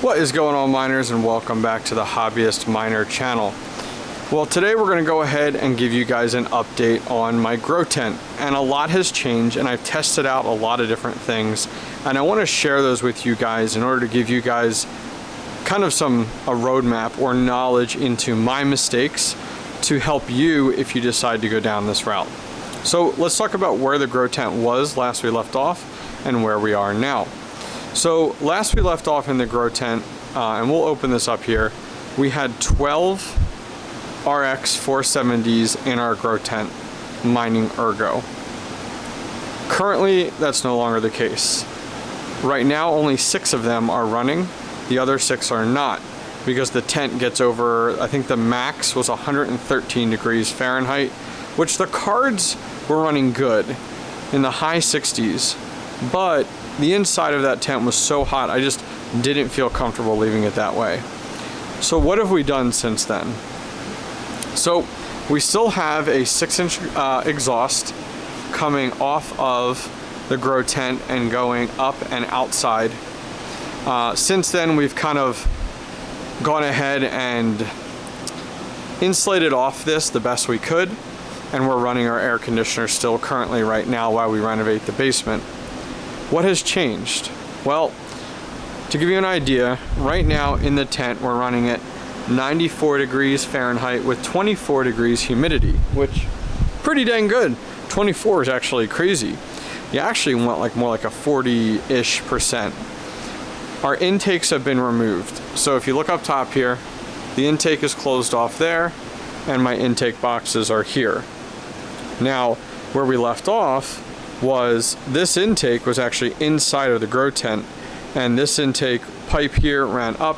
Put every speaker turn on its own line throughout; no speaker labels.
What is going on, miners, and welcome back to the Hobbyist Miner channel. Well, today we're going to go ahead and give you guys an update on my grow tent, and a lot has changed and I've tested out a lot of different things, and I want to share those with you guys in order to give you guys kind of a roadmap or knowledge into my mistakes to help you if you decide to go down this route. So let's talk about where the grow tent was last we left off and where we are now. So last we left off in the grow tent, and we'll open this up here, we had 12 RX 470s in our grow tent mining ergo. Currently, that's no longer the case. Right now, only 6 of them are running. The other 6 are not, because the tent gets over, I think the max was 113 degrees Fahrenheit, which the cards were running good in the high 60s, but the inside of that tent was so hot, I just didn't feel comfortable leaving it that way. So what have we done since then? So we still have a 6-inch exhaust coming off of the grow tent and going up and outside. Since then, we've kind of gone ahead and insulated off this the best we could, and we're running our air conditioner still currently right now while we renovate the basement. What has changed? Well, to give you an idea, right now in the tent we're running at 94 degrees Fahrenheit with 24 degrees humidity, which pretty dang good. 24 is actually crazy. You actually want like more like a 40-ish%. Our intakes have been removed. So if you look up top here, the intake is closed off there, and my intake boxes are here. Now, where we left off was this intake was actually inside of the grow tent, and this intake pipe here ran up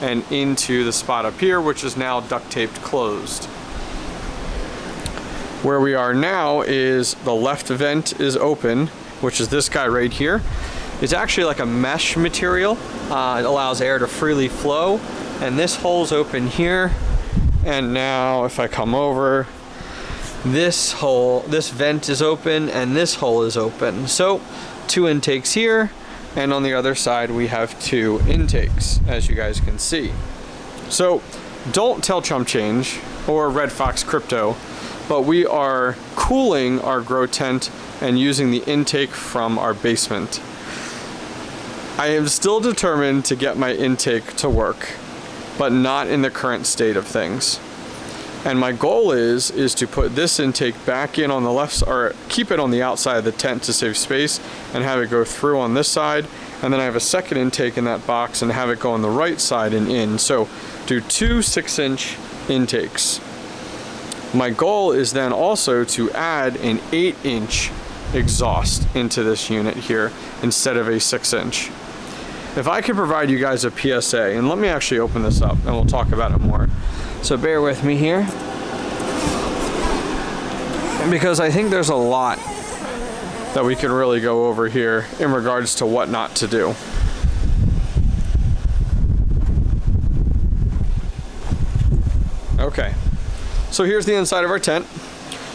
and into the spot up here, which is now duct taped closed. Where we are now is the left vent is open, which is this guy right here. It's actually like a mesh material. It allows air to freely flow, and this hole's open here. And now if I come over, this vent is open and this hole is open. So 2 intakes here, and on the other side we have 2 intakes, as you guys can see. So don't tell Chump Change or Red Fox Crypto, but we are cooling our grow tent and using the intake from our basement. I am still determined to get my intake to work, but not in the current state of things. And my goal is to put this intake back in on the left, or keep it on the outside of the tent to save space, and have it go through on this side, and then I have a second intake in that box and have it go on the right side and in. So do 2 6-inch intakes. My goal is then also to add an 8-inch exhaust into this unit here instead of a 6-inch. If I could provide you guys a PSA, and let me actually open this up and we'll talk about it more. So bear with me here, because I think there's a lot that we can really go over here in regards to what not to do. Okay, so here's the inside of our tent.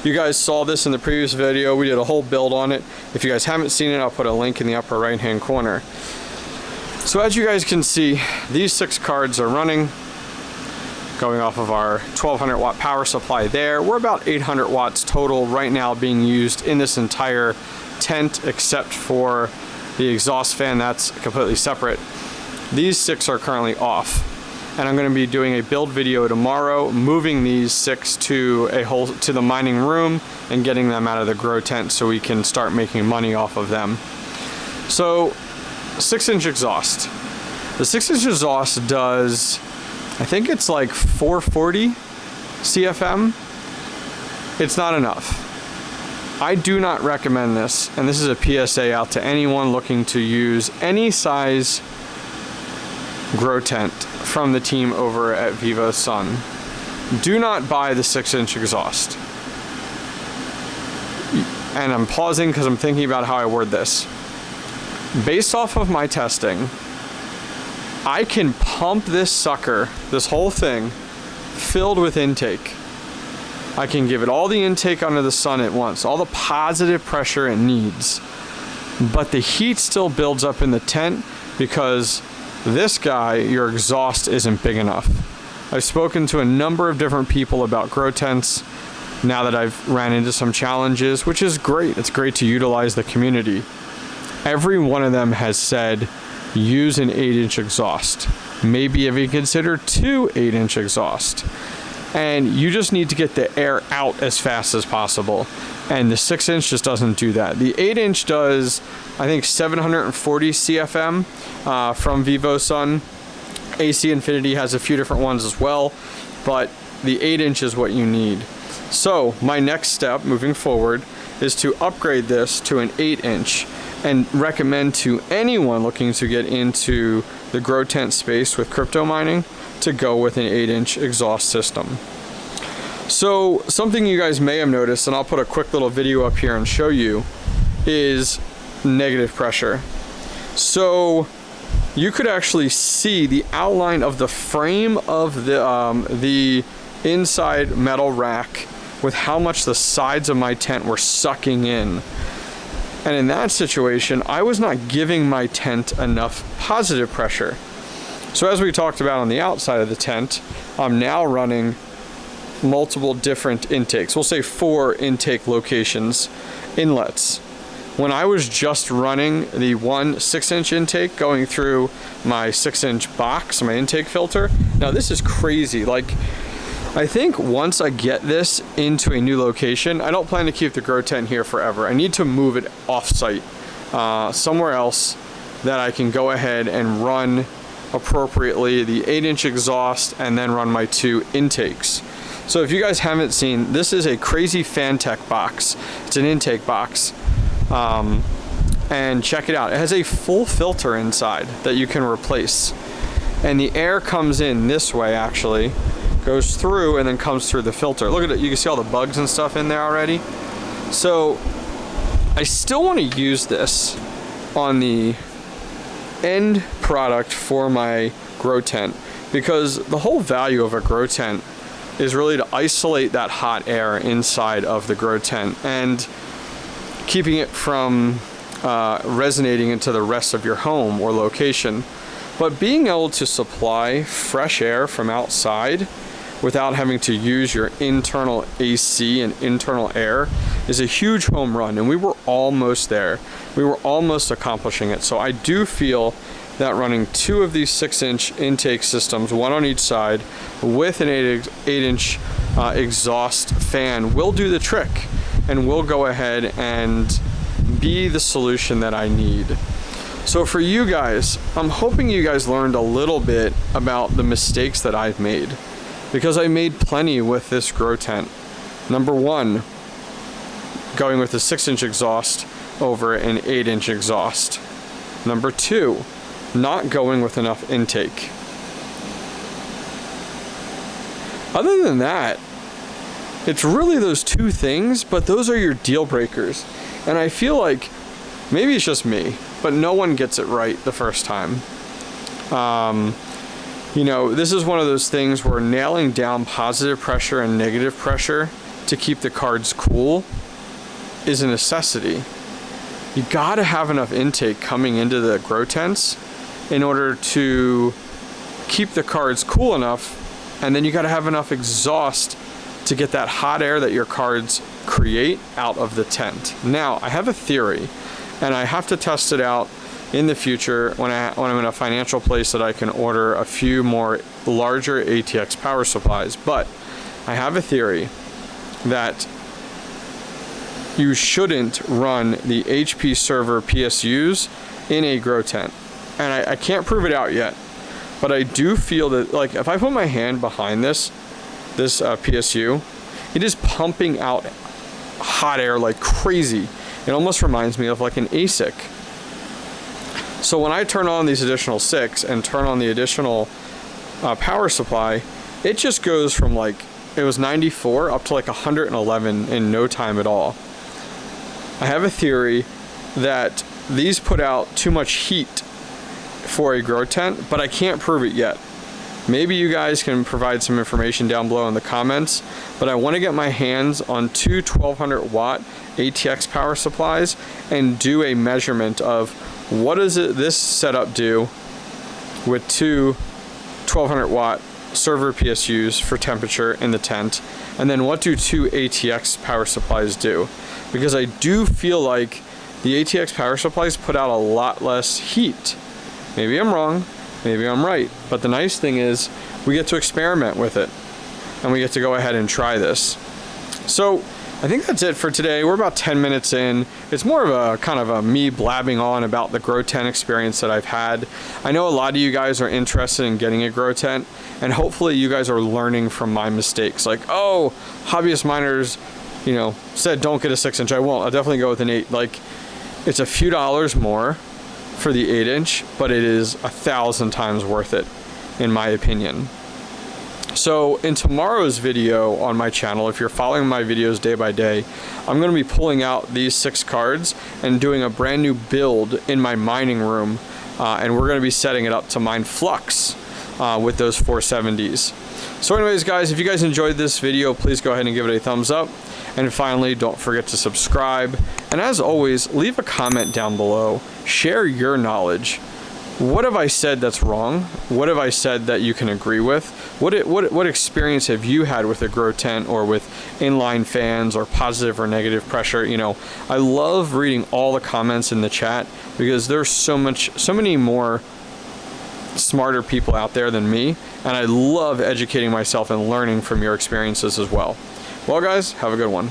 You guys saw this in the previous video. We did a whole build on it. If you guys haven't seen it, I'll put a link in the upper right hand corner. So as you guys can see, these 6 cards are running, going off of our 1200 watt power supply there. We're about 800 watts total right now being used in this entire tent, except for the exhaust fan that's completely separate. These 6 are currently off, and I'm going to be doing a build video tomorrow, moving these 6 to the mining room and getting them out of the grow tent so we can start making money off of them. So 6-inch exhaust. The 6-inch exhaust does, I think it's like 440 CFM. It's not enough. I do not recommend this, and this is a PSA out to anyone looking to use any size grow tent from the team over at VivoSun. Do not buy the 6-inch exhaust. And I'm pausing because I'm thinking about how I word this. Based off of my testing, I can pump this sucker, this whole thing, filled with intake. I can give it all the intake under the sun at once, all the positive pressure it needs. But the heat still builds up in the tent because This guy, your exhaust isn't big enough. I've spoken to a number of different people about grow tents now that I've ran into some challenges, which is great. It's great to utilize the community. Every one of them has said, use an 8-inch exhaust. Maybe even consider 2 8-inch exhaust. And you just need to get the air out as fast as possible. And the 6-inch just doesn't do that. The 8-inch does, I think, 740 CFM from VivoSun. AC Infinity has a few different ones as well, but the 8-inch is what you need. So my next step moving forward is to upgrade this to an 8-inch and recommend to anyone looking to get into the grow tent space with crypto mining to go with an 8-inch exhaust system. So something you guys may have noticed, and I'll put a quick little video up here and show you, is negative pressure. So you could actually see the outline of the frame of the inside metal rack with how much the sides of my tent were sucking in. And in that situation, I was not giving my tent enough positive pressure. So as we talked about on the outside of the tent, I'm now running multiple different intakes. We'll say 4 intake locations, inlets. When I was just running the one 6-inch intake going through my 6-inch box, my intake filter, now this is crazy. Like, I think once I get this into a new location, I don't plan to keep the grow tent here forever. I need to move it off-site, somewhere else that I can go ahead and run appropriately the 8-inch exhaust and then run my 2 intakes. So if you guys haven't seen, this is a crazy FanTech box. It's an intake box. And check it out. It has a full filter inside that you can replace. And the air comes in this way, actually. Goes through and then comes through the filter. Look at it, you can see all the bugs and stuff in there already. So I still want to use this on the end product for my grow tent, because the whole value of a grow tent is really to isolate that hot air inside of the grow tent and keeping it from resonating into the rest of your home or location. But being able to supply fresh air from outside without having to use your internal AC and internal air is a huge home run, and we were almost there. We were almost accomplishing it. So I do feel that running 2 of these 6-inch intake systems, 1 on each side, with an 8-inch exhaust fan will do the trick, and will go ahead and be the solution that I need. So for you guys, I'm hoping you guys learned a little bit about the mistakes that I've made, because I made plenty with this grow tent. Number 1, going with a 6-inch exhaust over an 8-inch exhaust. Number 2, not going with enough intake. Other than that, it's really those 2 things, but those are your deal breakers. And I feel like maybe it's just me, but no one gets it right the first time. You know, this is one of those things where nailing down positive pressure and negative pressure to keep the cards cool is a necessity. You gotta have enough intake coming into the grow tents in order to keep the cards cool enough, and then you gotta have enough exhaust to get that hot air that your cards create out of the tent. Now, I have a theory, and I have to test it out in the future when I'm in a financial place that I can order a few more larger ATX power supplies. But I have a theory that you shouldn't run the HP server PSUs in a grow tent. And I can't prove it out yet, but I do feel that, like, if I put my hand behind this PSU, it is pumping out hot air like crazy. It almost reminds me of like an ASIC. So when I turn on these additional 6 and turn on the additional power supply, it just goes from, like, it was 94 up to like 111 in no time at all. I have a theory that these put out too much heat for a grow tent, but I can't prove it yet. Maybe you guys can provide some information down below in the comments, but I want to get my hands on 2 1200 watt ATX power supplies and do a measurement of what does this setup do with two 1200 watt server PSUs for temperature in the tent, and then what do two ATX power supplies do? Because I do feel like the ATX power supplies put out a lot less heat. Maybe I'm wrong, maybe I'm right, but the nice thing is we get to experiment with it and we get to go ahead and try this. So I think that's it for today. We're about 10 minutes in. It's more of a kind of a me blabbing on about the Grow Tent experience that I've had. I know a lot of you guys are interested in getting a Grow Tent, and hopefully you guys are learning from my mistakes. Like, oh, Hobbyist miners, you know, said don't get a 6-inch. I won't. I'll definitely go with an 8. Like, it's a few dollars more for the 8-inch, but it is 1,000 times worth it, in my opinion. So in tomorrow's video on my channel, if you're following my videos day by day, I'm going to be pulling out these 6 cards and doing a brand new build in my mining room, and we're going to be setting it up to mine Flux with those 470s. So anyways, guys, if you guys enjoyed this video, please go ahead and give it a thumbs up. And finally, don't forget to subscribe. And as always, leave a comment down below. Share your knowledge. What have I said that's wrong? What have I said that you can agree with? What experience have you had with a Grow Tent or with inline fans or positive or negative pressure? You know, I love reading all the comments in the chat because there's so many more smarter people out there than me, and I love educating myself and learning from your experiences as well. Well, guys, have a good one.